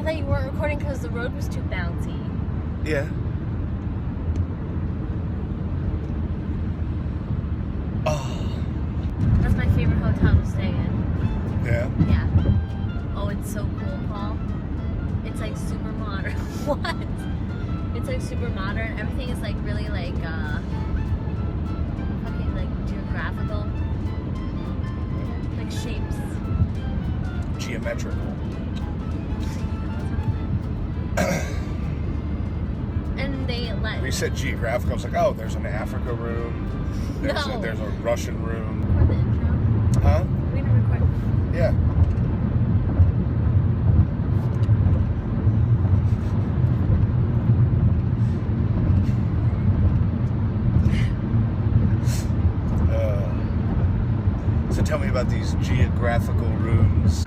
I thought you weren't recording because the road was too bouncy. Yeah. Oh. That's my favorite hotel to stay in. Yeah? Yeah. Oh, it's so cool, Paul. It's like super modern. What? It's like super modern. Everything is like really like fucking like geographical. Like shapes. Geometrical. And they let... When you said geographical, I was like, oh, there's an Africa room. There's a Russian room. Record the intro. Huh? We're gonna record. Yeah. So tell me about these geographical rooms.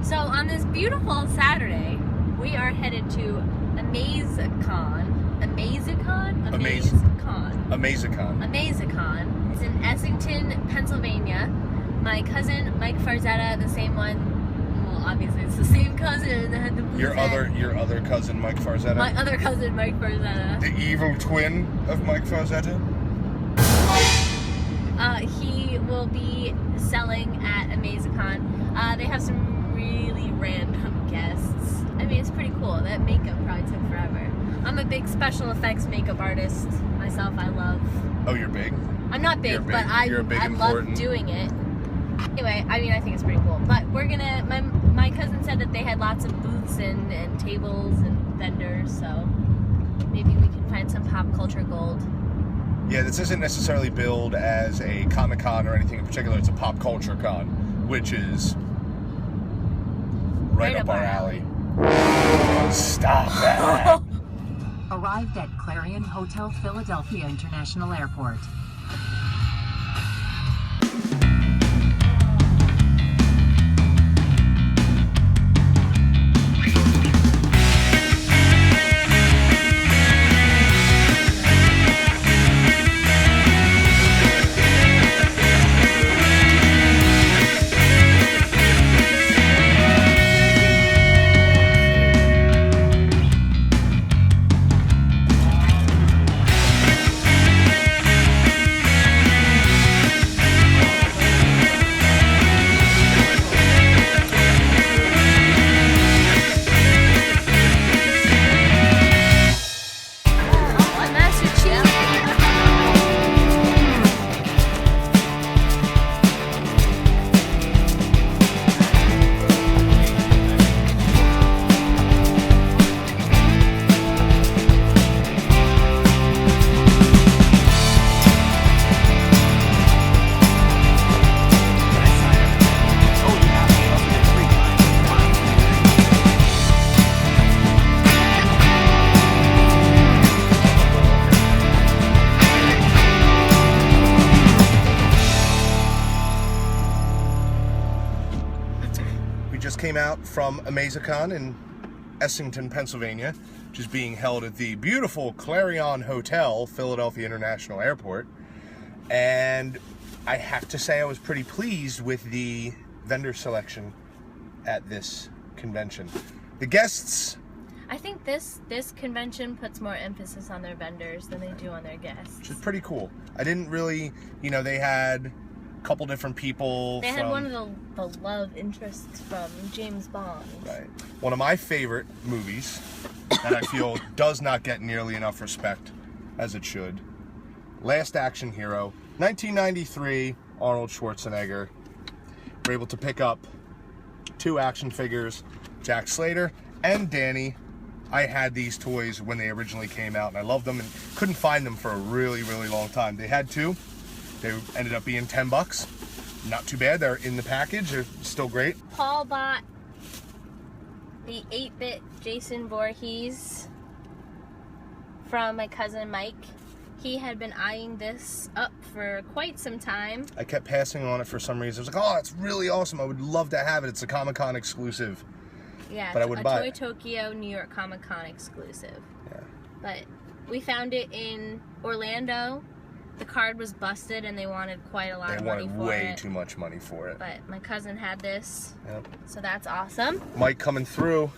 So on this beautiful Saturday, we are headed to Amazicon. Amazicon. It's in Essington, Pennsylvania. My cousin, Mike Farzetta, the same one. Well, obviously it's the same cousin that had the blue head. Your other cousin, Mike Farzetta? My other cousin, Mike Farzetta. The evil twin of Mike Farzetta? He will be selling at Amazicon. They have some really random guests. I mean, it's pretty cool. That makeup probably took forever. I'm a big special effects makeup artist myself. I love. Oh, you're big? I'm not big, but I love doing it. Anyway, I mean, I think it's pretty cool. But we're gonna. My cousin said that they had lots of booths and tables and vendors, so maybe we can find some pop culture gold. Yeah, this isn't necessarily billed as a Comic-Con or anything in particular. It's a pop culture con, which is right up our alley. Stop that. Arrived at Clarion Hotel Philadelphia International Airport. Came out from Amazicon in Essington, Pennsylvania, which is being held at the beautiful Clarion Hotel, Philadelphia International Airport. And I have to say I was pretty pleased with the vendor selection at this convention. The guests... I think this convention puts more emphasis on their vendors than they do on their guests. Which is pretty cool. I didn't really, they had couple different people. They had one of the love interests from James Bond. Right. One of my favorite movies that I feel does not get nearly enough respect as it should. Last Action Hero, 1993, Arnold Schwarzenegger. We're able to pick up 2 action figures, Jack Slater and Danny. I had these toys when they originally came out and I loved them and couldn't find them for a really, really long time. They had 2. They ended up being $10. Not too bad. They're in the package. They're still great. Paul bought the 8-bit Jason Voorhees from my cousin Mike. He had been eyeing this up for quite some time. I kept passing on it for some reason. I was like, oh, it's really awesome. I would love to have it. It's a Comic-Con exclusive. Yeah, but I wouldn't buy Toy it. Tokyo, New York Comic-Con exclusive. Yeah. But we found it in Orlando. the card was busted and they wanted quite a lot of money for it. They wanted way too much money for it. But my cousin had this, yep. So that's awesome. Mike coming through.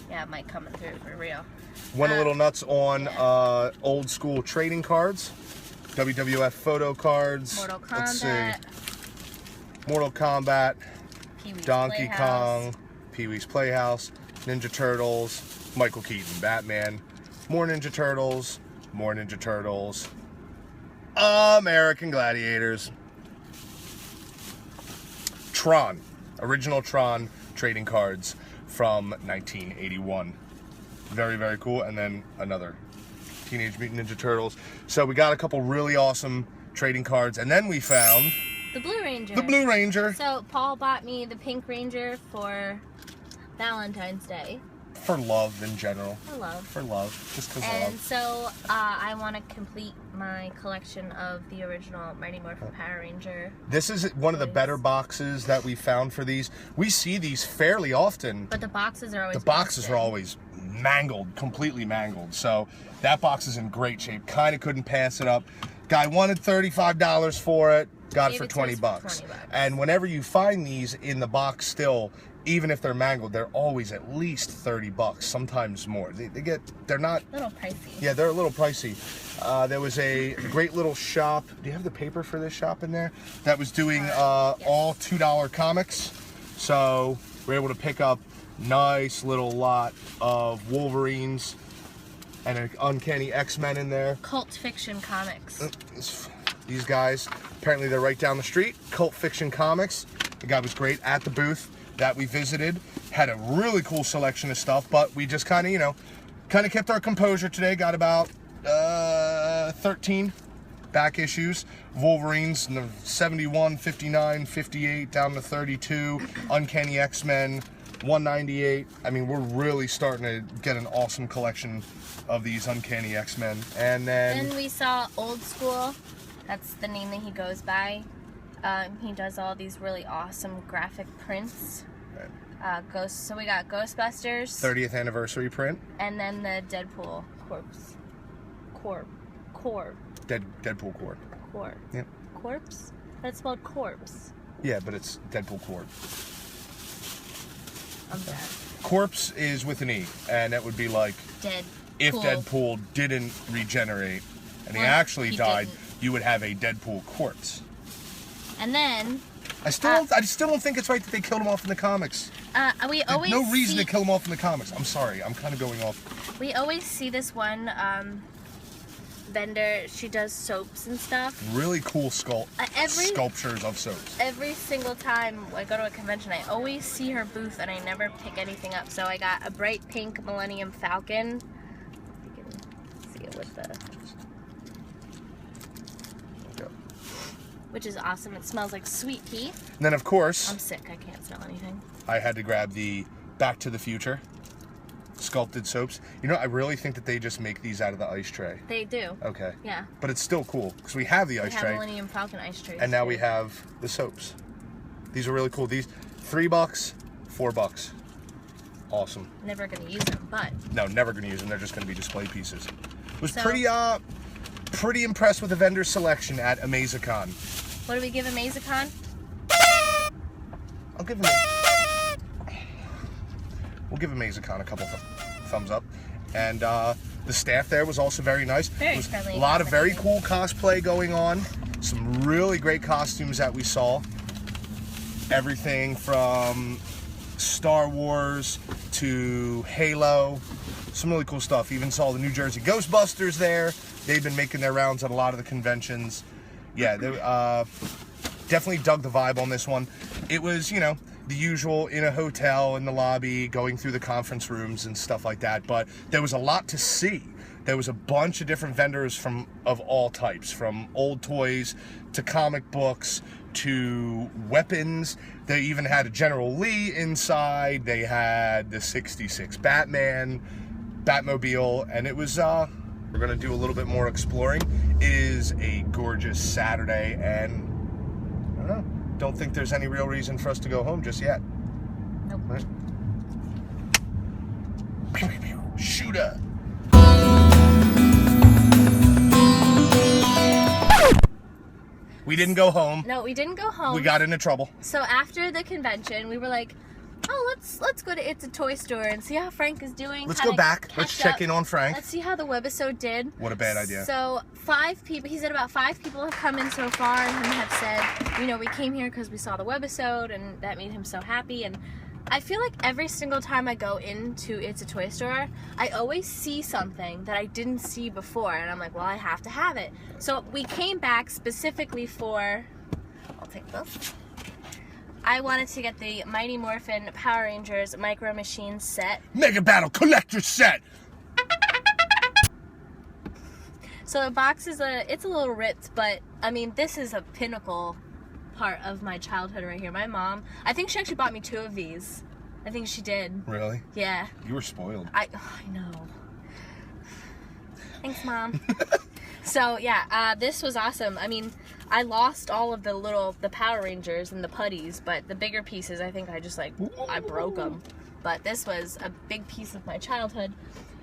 Yeah, Mike coming through for real. Went a little nuts on old school trading cards, WWF photo cards. Mortal Kombat. Let's see. Mortal Kombat, Pee-wee's Donkey Playhouse. Kong, Pee-wee's Playhouse, Ninja Turtles, Michael Keaton, Batman, more Ninja Turtles, American Gladiators, Tron, original Tron trading cards from 1981. Very, very cool. And then another Teenage Mutant Ninja Turtles. So we got a couple really awesome trading cards, and then we found the Blue Ranger. The Blue Ranger. So Paul bought me the Pink Ranger for Valentine's Day. For love in general. For love. For love. Just because of And love. so I want to complete my collection of the original Mighty Morphin Power Ranger. This is one of the better boxes that we found for these. We see these fairly often. But the boxes are always The boxes are always mangled, completely mangled. So that box is in great shape. Kind of couldn't pass it up. Guy wanted $35 for it. Got it for 20 bucks. And whenever you find these in the box still, even if they're mangled, they're always at least 30 bucks, sometimes more. They're not... A little pricey. Yeah, they're a little pricey. There was a great little shop. Do you have the paper for this shop in there? That was doing Yes. all $2 comics. So we're able to pick up nice little lot of Wolverines and an Uncanny X-Men in there. Cult Fiction Comics. These guys, apparently they're right down the street. Cult Fiction Comics. The guy was great at the booth that we visited. Had a really cool selection of stuff, but we just kind of, kept our composure today. Got about 13 back issues. Wolverines, 71, 59, 58, down to 32. Uncanny X-Men, 198. I mean, we're really starting to get an awesome collection of these Uncanny X-Men. And then we saw Old School. That's the name that he goes by. He does all these really awesome graphic prints. So we got Ghostbusters. 30th anniversary print. And then the Deadpool Deadpool Corp. Yep. Corpse? But it's spelled corpse. Yeah, but it's Deadpool Corp. I'm dead. Corpse is with an E, and that would be like if Deadpool didn't regenerate and he actually died, you would have a Deadpool corpse. And then I still don't think it's right that they killed him off in the comics. There's no reason to kill him off in the comics. I'm sorry, I'm kind of going off. We always see this one vendor. She does soaps and stuff. Really cool sculptures of soaps. Every single time I go to a convention, I always see her booth and I never pick anything up. So I got a bright pink Millennium Falcon. You can see it with the... Which is awesome. It smells like sweet pea. And then, of course... I'm sick. I can't smell anything. I had to grab the Back to the Future sculpted soaps. I really think that they just make these out of the ice tray. They do. Okay. Yeah. But it's still cool, because we have the ice tray. We have Millennium Falcon ice trays. And now we have the soaps. These are really cool. These, $3, $4. Awesome. Never going to use them, but... No, never going to use them. They're just going to be display pieces. Was pretty impressed with the vendor selection at Amazicon. What do we give Amazicon? We'll give Amazicon a couple thumbs up. And the staff there was also very nice. Very friendly. A lot of very cool cosplay going on. Some really great costumes that we saw. Everything from Star Wars to Halo. Some really cool stuff. Even saw the New Jersey Ghostbusters there. They've been making their rounds at a lot of the conventions. Yeah, they definitely dug the vibe on this one. It was, the usual in a hotel, in the lobby, going through the conference rooms and stuff like that. But there was a lot to see. There was a bunch of different vendors of all types, from old toys to comic books to weapons. They even had a General Lee inside. They had the 66 Batmobile, and it was, we're gonna do a little bit more exploring. It is a gorgeous Saturday, and I don't know, don't think there's any real reason for us to go home just yet. Nope. Right? Shooter! We didn't go home. No, we didn't go home. We got into trouble. So after the convention, we were like, oh, let's go to It's a Toy Store and see how Frank is doing. Let's go back. Let's check in on Frank. Let's see how the webisode did. What a bad idea. So 5 people, he said about 5 people have come in so far and have said, you know, we came here because we saw the webisode and that made him so happy. And I feel like every single time I go into It's a Toy Store, I always see something that I didn't see before. And I'm like, well, I have to have it. So we came back specifically for, I'll take this. I wanted to get the Mighty Morphin Power Rangers Micro Machines set. Mega Battle Collector Set! So the box is it's a little ripped, but I mean, this is a pinnacle part of my childhood right here. My mom, I think she actually bought me 2 of these. I think she did. Really? Yeah. You were spoiled. I know. Thanks, Mom. So yeah, this was awesome. I mean, I lost all of the Power Rangers and the putties, but the bigger pieces, I think I broke them. But this was a big piece of my childhood.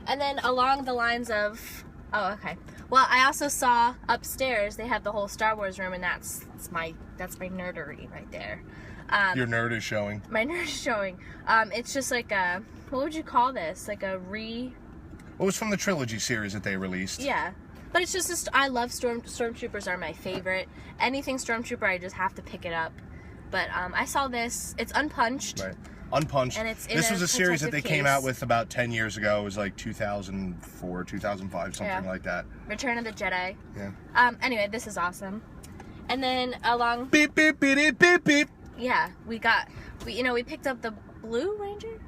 And then along the lines of, oh, okay. Well, I also saw upstairs, they have the whole Star Wars room, and that's my nerdery right there. Your nerd is showing. My nerd is showing. It's just like a, what would you call this? Like a It was from the trilogy series that they released. Yeah. But it's just, I love Stormtroopers are my favorite. Anything Stormtrooper, I just have to pick it up. But I saw this. It's unpunched. Right. Unpunched. And it's this was a series that they came case. out with about 10 years ago. It was like 2004, 2005, something like that. Return of the Jedi. Yeah. Anyway, this is awesome. And then along... Beep, beep, beep, beep, beep, beep. Yeah, we picked up the Blue Ranger.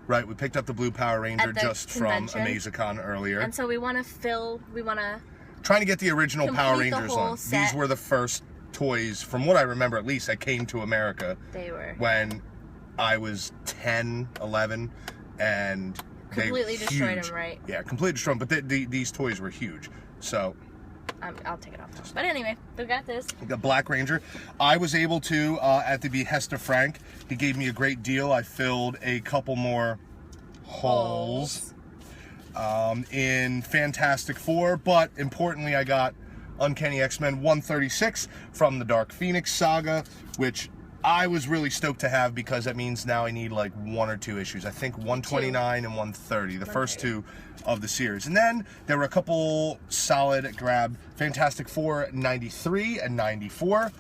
Right, we picked up the Blue Power Ranger just from Amazicon earlier. And so we want to trying to get the original Power Rangers on. Set. These were the first toys, from what I remember at least, that came to America. They were. When I was 10, 11, and completely they destroyed them, right? Yeah, completely destroyed them, but these toys were huge. So... I'll take it off now. But anyway, we got this. The Black Ranger. I was able to, at the behest of Frank, he gave me a great deal. I filled a couple more holes in Fantastic Four, but importantly, I got Uncanny X-Men 136 from the Dark Phoenix saga, which I was really stoked to have because that means now I need like 1 or 2 issues. I think 129 and 130, the first 2 of the series. And then there were a couple solid grab Fantastic Four 93 and 94.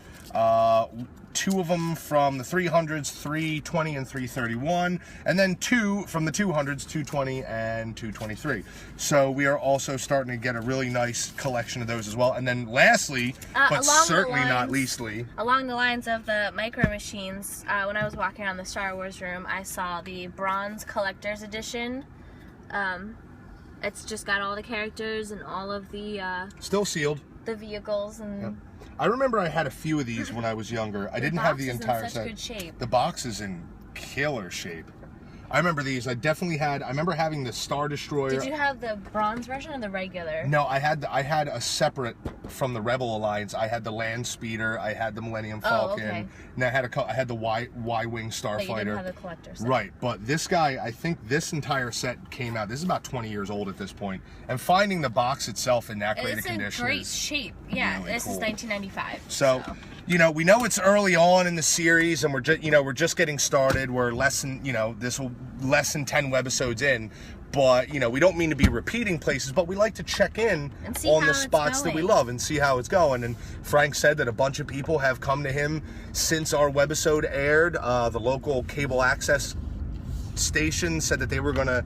2 of them from the 300s, 320 and 331, and then 2 from the 200s, 220 and 223. So we are also starting to get a really nice collection of those as well. And then lastly, but certainly not leastly, along the lines of the Micro Machines, when I was walking around the Star Wars room, I saw the Bronze Collector's Edition. It's just got all the characters and all of the... still sealed. The vehicles and... Yep. I remember I had a few of these when I was younger. I didn't have the entire set. Good shape. The box is in killer shape. I remember these. I definitely had. I remember having the Star Destroyer. Did you have the bronze version or the regular? No, I had a separate from the Rebel Alliance. I had the Land Speeder. I had the Millennium Falcon. Okay. And I had the Y-wing Starfighter. But you didn't have the collector set. Right, but this guy, I think this entire set came out. This is about 20 years old at this point, and finding the box itself in that great a condition it's in great shape. Yeah, really this cool. is 1995. So. You know, we know it's early on in the series, and we're just getting started. We're less than 10 webisodes in, but we don't mean to be repeating places, but we like to check in on the spots that we love and see how it's going. And Frank said that a bunch of people have come to him since our webisode aired. The local cable access station said that they were going to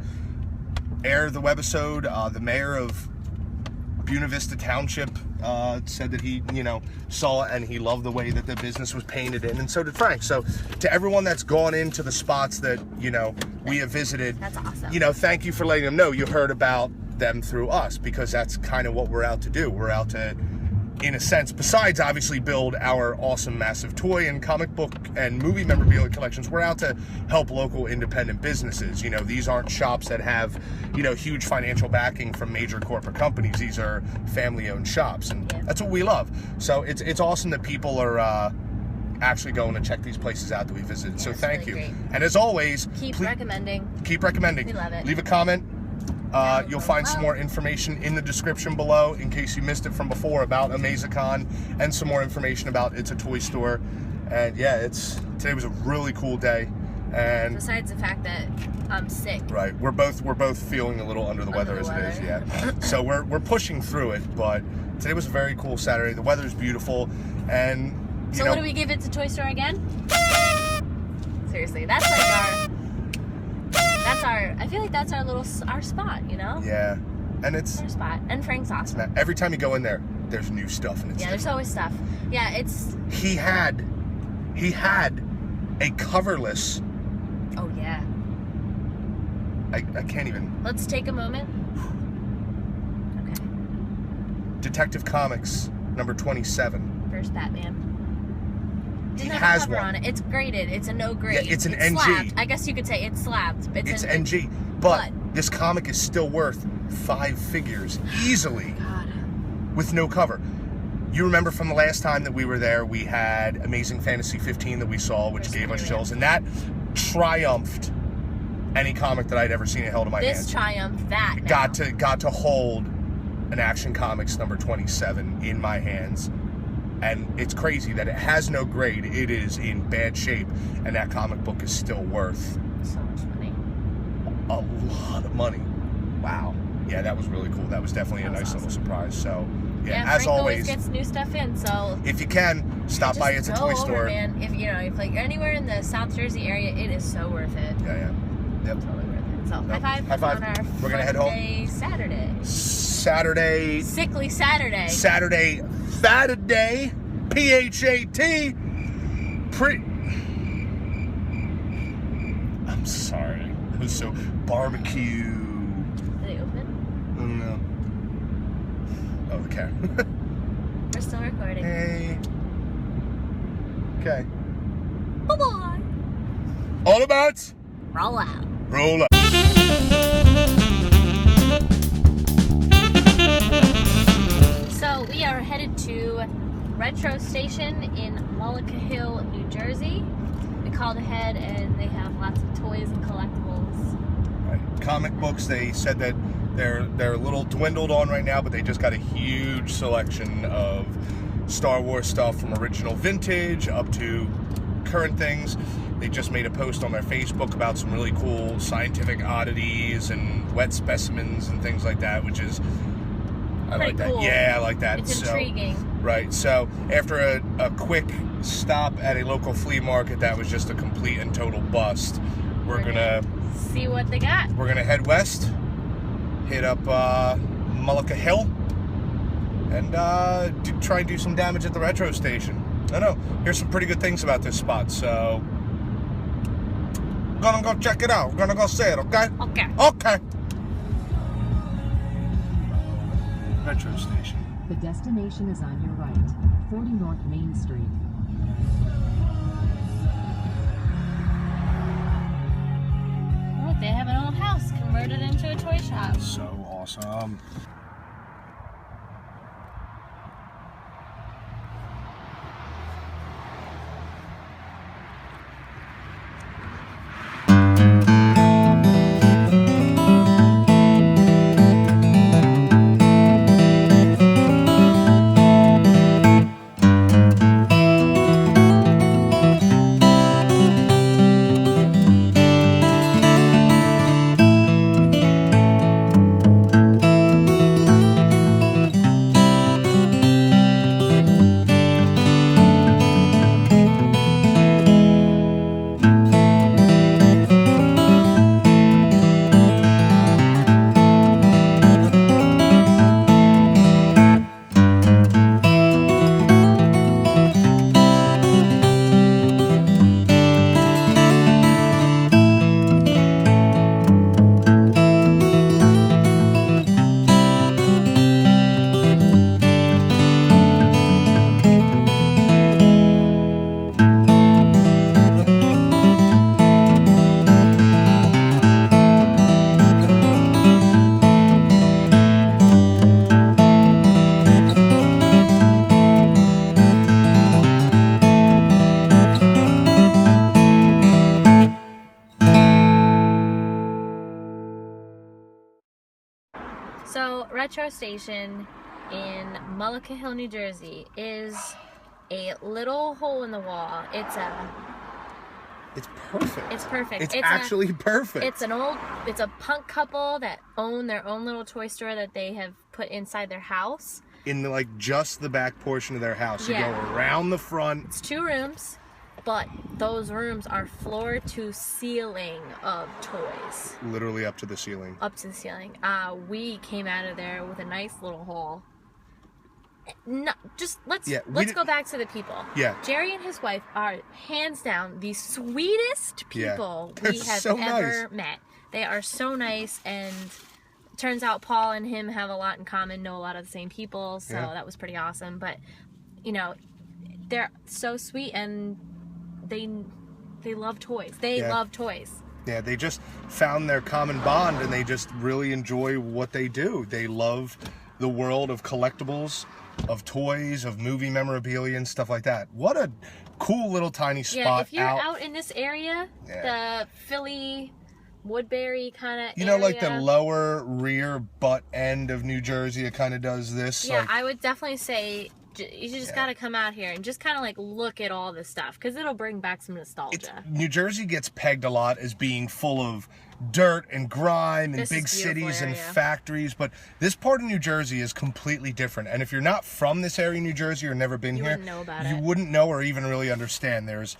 air the webisode. The mayor of Buena Vista Township said that he, saw it and he loved the way that the business was painted in, and so did Frank. So to everyone that's gone into the spots that, we have visited, that's awesome. Thank you for letting them know you heard about them through us, because that's kind of what we're out to do. We're out to, in a sense, besides obviously build our awesome, massive toy and comic book and movie memorabilia collections, we're out to help local independent businesses. These aren't shops that have, huge financial backing from major corporate companies. These are family-owned shops, and that's what we love. So it's awesome that people are actually going to check these places out that we visited. Yeah, so thank you. Great. And as always, keep recommending. Keep recommending. We love it. Leave a comment. You'll find some more information in the description below in case you missed it from before about Amazicon, and some more information about It's a Toy Store. And yeah, today was a really cool day. And besides the fact that I'm sick. Right, we're both feeling a little under the weather as it is, yeah. So we're pushing through it, but today was a very cool Saturday. The weather's beautiful, and you know, what do we give It's a Toy Store again? Seriously, that's like I feel like that's our spot, you know? Yeah, and it's our spot. And Frank's awesome. Every time you go in there, there's new stuff, and it's different. There's always stuff. Yeah, it's. He had a coverless. Oh yeah. I can't even. Let's take a moment. Okay. Detective Comics number 27. First Batman. He has cover one on it. It's graded. It's a no grade. Yeah, it's an NG. Slabbed. I guess you could say it's slabbed. It's NG. But this comic is still worth 5 figures easily. God. With no cover. You remember from the last time that we were there, we had Amazing Fantasy 15 that we saw, which gave us chills, and that triumphed any comic that I'd ever seen it held in my hands. This triumphed that. Got to hold an Action Comics number 27 in my hands. And it's crazy that it has no grade. It is in bad shape, and that comic book is still worth so much money. A lot of money. Wow. Yeah, that was really cool. That was definitely a nice little surprise. So, yeah, as Frank always, gets new stuff in. So if you can, stop by It's a Toy Store. Man. If you're anywhere in the South Jersey area, it is so worth it. Yeah. Yep. Totally worth it. So high five on our We're gonna head home. Saturday. Sickly Saturday. Saturday. PHAT. I'm sorry. It was so barbecue. Are they open? No. Oh, the camera. We're still recording. Hey. Okay. Bye-bye. All about. Roll out. Roll out. So we are headed to Retro Station in Mullica Hill, New Jersey. We called ahead and they have lots of toys and collectibles. Right. Comic books, they said that they're a little dwindled on right now, but they just got a huge selection of Star Wars stuff from original vintage up to current things. They just made a post on their Facebook about some really cool scientific oddities and wet specimens and things like that, which is I like that. Cool. Yeah, I like that. It's intriguing. Right. So after a quick stop at a local flea market that was just a complete and total bust, we're gonna see what they got. We're gonna head west, hit up Mullica Hill, and try and do some damage at the Retro Station. I know. Here's some pretty good things about this spot, so we're gonna go check it out. We're gonna go see it, okay? Okay. Retro Station. The destination is on your right, 40 North Main Street. Look, they have an old house converted into a toy shop. So awesome. Retro Station in Mullica Hill, New Jersey is a little hole in the wall. It's perfect. It's perfect. It's actually perfect. It's a punk couple that own their own little toy store that they have put inside their house. In like just the back portion of their house. Yeah. You go around the front. It's 2 rooms, but those rooms are floor to ceiling of toys. Literally up to the ceiling. Up to the ceiling. We came out of there with a nice little haul. No, let's go back to the people. Yeah. Jerry and his wife are hands down the sweetest people we have so ever nice. met. They are so nice, and turns out Paul and him have a lot in common, know a lot of the same people, so that was pretty awesome. But you know, they're so sweet, and they love toys. They love toys. Yeah, they just found their common bond, and they just really enjoy what they do. They love the world of collectibles, of toys, of movie memorabilia and stuff like that. What a cool little tiny spot. Yeah, if you're out in this area, the Philly, Woodbury kind of area. Like the lower rear butt end of New Jersey, it kind of does this. Yeah, like, I would definitely say you just got to come out here and just kind of like look at all this stuff, because it'll bring back some nostalgia. New Jersey gets pegged a lot as being full of dirt and grime and big cities and factories, but this part of New Jersey is completely different. And if you're not from this area of New Jersey or never been here, you wouldn't know or even really understand. There's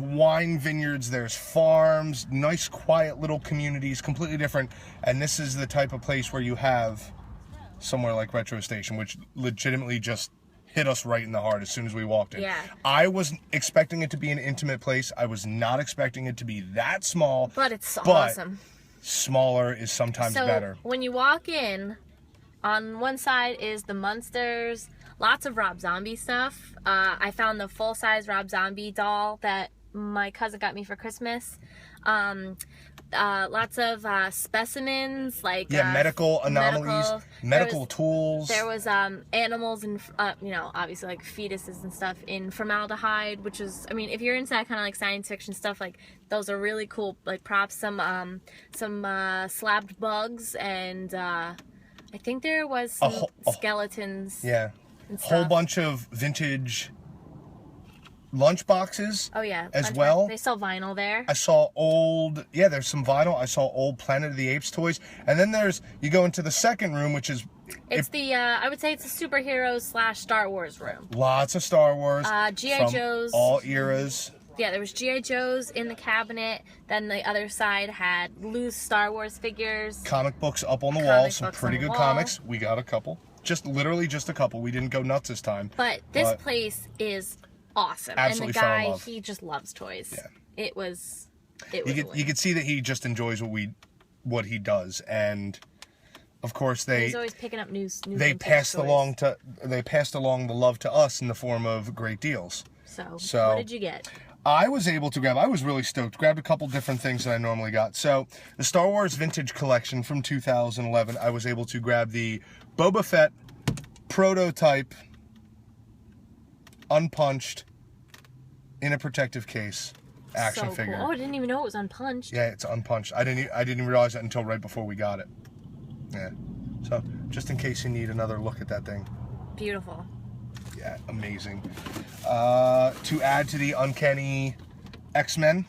wine vineyards, there's farms, nice quiet little communities, completely different. And this is the type of place where you have somewhere like Retro Station, which legitimately just hit us right in the heart as soon as we walked in. Yeah. I was expecting it to be an intimate place. I was not expecting it to be that small. But it's awesome. Smaller is sometimes better. When you walk in, on one side is the Munsters, lots of Rob Zombie stuff. I found the full-size Rob Zombie doll that my cousin got me for Christmas. Lots of specimens, like medical anomalies, medical tools. There was animals and obviously like fetuses and stuff in formaldehyde, which is, I mean, if you're into that kind of like science fiction stuff, like those are really cool. Like props, some slabbed bugs, and I think there was some skeletons. Yeah, whole bunch of vintage lunch boxes. Oh yeah, as well. They sell vinyl there. I saw there's some vinyl. I saw old Planet of the Apes toys, and then you go into the second room, which is I would say it's a superheroes / Star Wars room. Lots of Star Wars. G.I. Joes. All eras. Yeah, there was G.I. Joes in the cabinet. Then the other side had loose Star Wars figures. Comic books up on the wall. Some pretty good comics. We got a couple. Literally just a couple. We didn't go nuts this time. But this place is awesome. Absolutely, and the guy, he just loves toys. Yeah. It was you could see that he just enjoys what he does, and of course he's always picking up new they passed along the love to us in the form of great deals. So what did you get? I was able to grab, I was really stoked, grabbed a couple different things that I normally got. So the Star Wars Vintage Collection from 2011, I was able to grab the Boba Fett prototype, unpunched, in a protective case action figure. Cool. Oh, I didn't even know it was unpunched. Yeah, it's unpunched. I didn't realize that until right before we got it. Yeah. So just in case you need another look at that thing. Beautiful. Yeah, amazing. To add to the Uncanny X-Men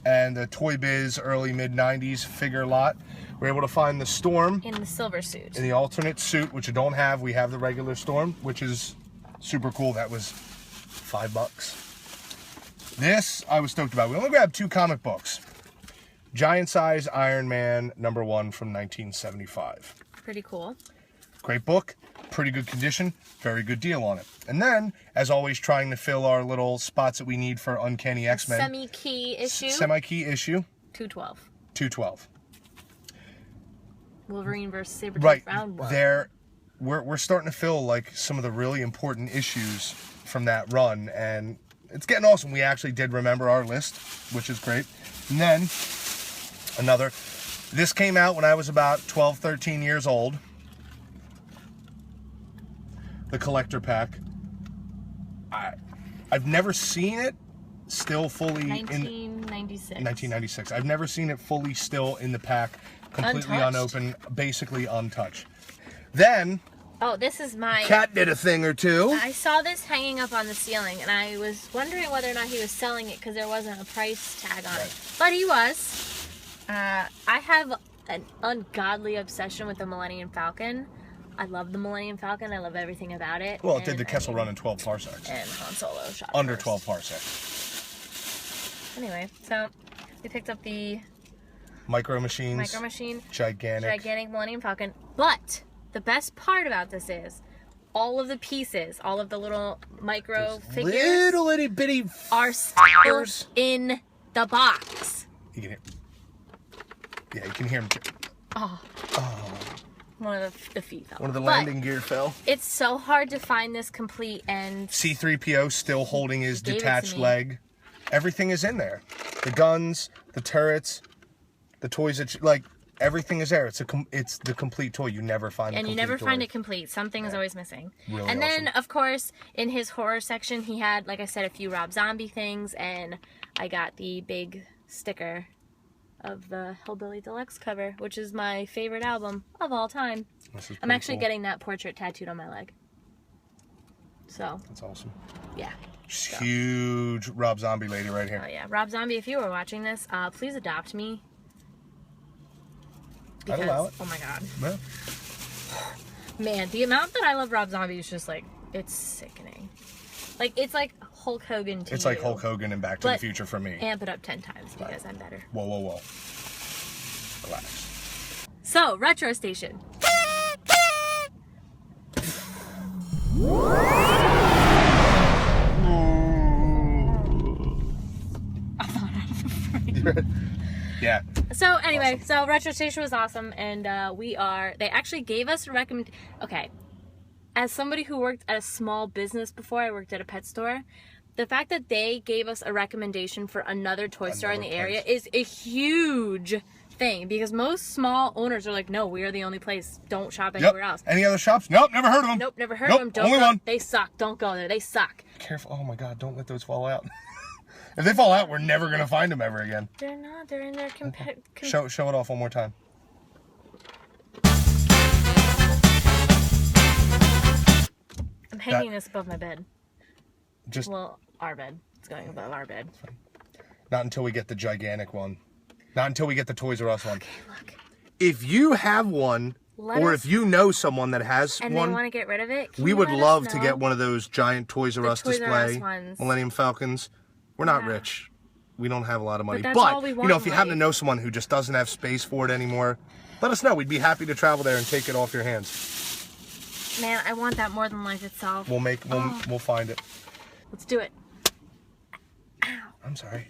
and the Toy Biz early mid-90s figure lot, we're able to find the Storm in the silver suit. In the alternate suit, which I don't have. We have the regular Storm, which is super cool. That was $5. This I was stoked about. We only grabbed 2 comic books. Giant Size Iron Man #1 from 1975. Pretty cool. Great book, pretty good condition, very good deal on it. And then, as always, trying to fill our little spots that we need for Uncanny X-Men. Semi-key issue. Semi-key issue. 212. 212. Wolverine versus Sabretooth round 1. There, we're starting to fill like some of the really important issues from that run, and it's getting awesome. We actually did remember our list, which is great. And then this came out when I was about 12, 13 years old. The collector pack. I've never seen it still fully 1996. 1996. I've never seen it fully still in the pack, completely unopened, basically untouched. Then, oh, this is my... Cat did a thing or two. I saw this hanging up on the ceiling, and I was wondering whether or not he was selling it because there wasn't a price tag on it. But he was. I have an ungodly obsession with the Millennium Falcon. I love the Millennium Falcon. I love everything about it. Well, it did the Kessel Run in 12 parsecs. And Han Solo shot Under first. 12 parsecs. Anyway, so we picked up the Micro Machine. Gigantic Millennium Falcon. But the best part about this is all of the pieces, all of the little micro figures, little itty bitty are still in the box. You can hear. Yeah, you can hear him. Oh. One of the feet fell. One of the landing gear fell. It's so hard to find this complete, and C-3PO still holding his detached leg. Everything is in there. The guns, the turrets, the toys that like everything is there. It's the complete toy. You never find it. And you never find it complete. Something is always missing. Really and then of course in his horror section he had, like I said, a few Rob Zombie things, and I got the big sticker of the Hillbilly Deluxe cover, which is my favorite album of all time. I'm actually getting that portrait tattooed on my leg. So that's awesome. Yeah. So. Huge Rob Zombie lady right here. Oh yeah, Rob Zombie, if you were watching this, please adopt me. Because, I'd allow it. Oh my god. Yeah. Man, the amount that I love Rob Zombie is just like, it's sickening. Like, it's like Hulk Hogan to It's you, like Hulk Hogan and Back to the Future for me. Amp it up 10 times because I'm better. Whoa, whoa, whoa. Relax. So, Retro Station. Yeah. So anyway, so Retro Station was awesome, and they actually gave us a okay, as somebody who worked at a small business before, I worked at a pet store, the fact that they gave us a recommendation for another toy store in the area is a huge thing, because most small owners are like, no, we are the only place, don't shop anywhere else. Any other shops? Nope, never heard of them. Nope, never heard of them. Don't only go. one. They suck. Don't go there. They suck. Careful. Oh my god, don't let those fall out. If they fall out, we're never going to find them ever again. They're not. They're in their Show it off one more time. I'm hanging this above my bed. Just Well, our bed. It's going above our bed. Not until we get the gigantic one. Not until we get the Toys R Us one. Okay, look. If you have one, if you know someone that has and one, they want to get rid of it, we would love to get one of those giant Toys R Us display Millennium Falcons. We're not rich. We don't have a lot of money. But you know, if you happen to know someone who just doesn't have space for it anymore, let us know. We'd be happy to travel there and take it off your hands. Man, I want that more than life itself. We'll find it. Let's do it. Ow. I'm sorry.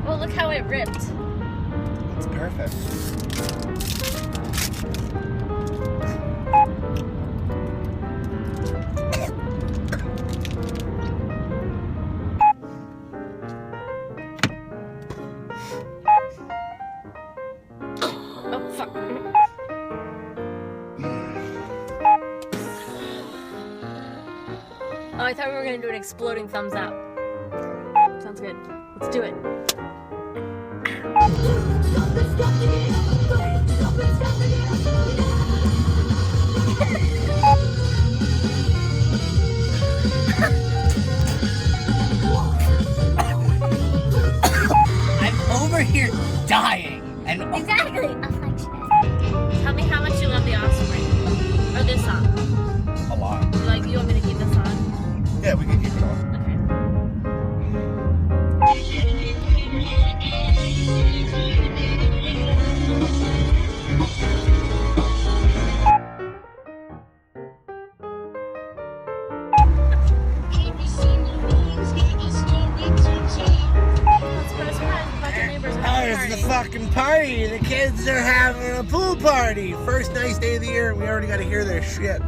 Oh, look how it ripped. It's perfect. Oh, I thought we were gonna do an exploding thumbs up. Sounds good. Let's do it. I'm over here dying. And Exactly. Affection. Tell me how much you love The Offspring. Or this song. A lot. Like, you want me to keep this on? Yeah, we can keep it on. Okay. there's the fucking party. The kids are having a pool party. First nice day of the year, and we already got to hear their shit.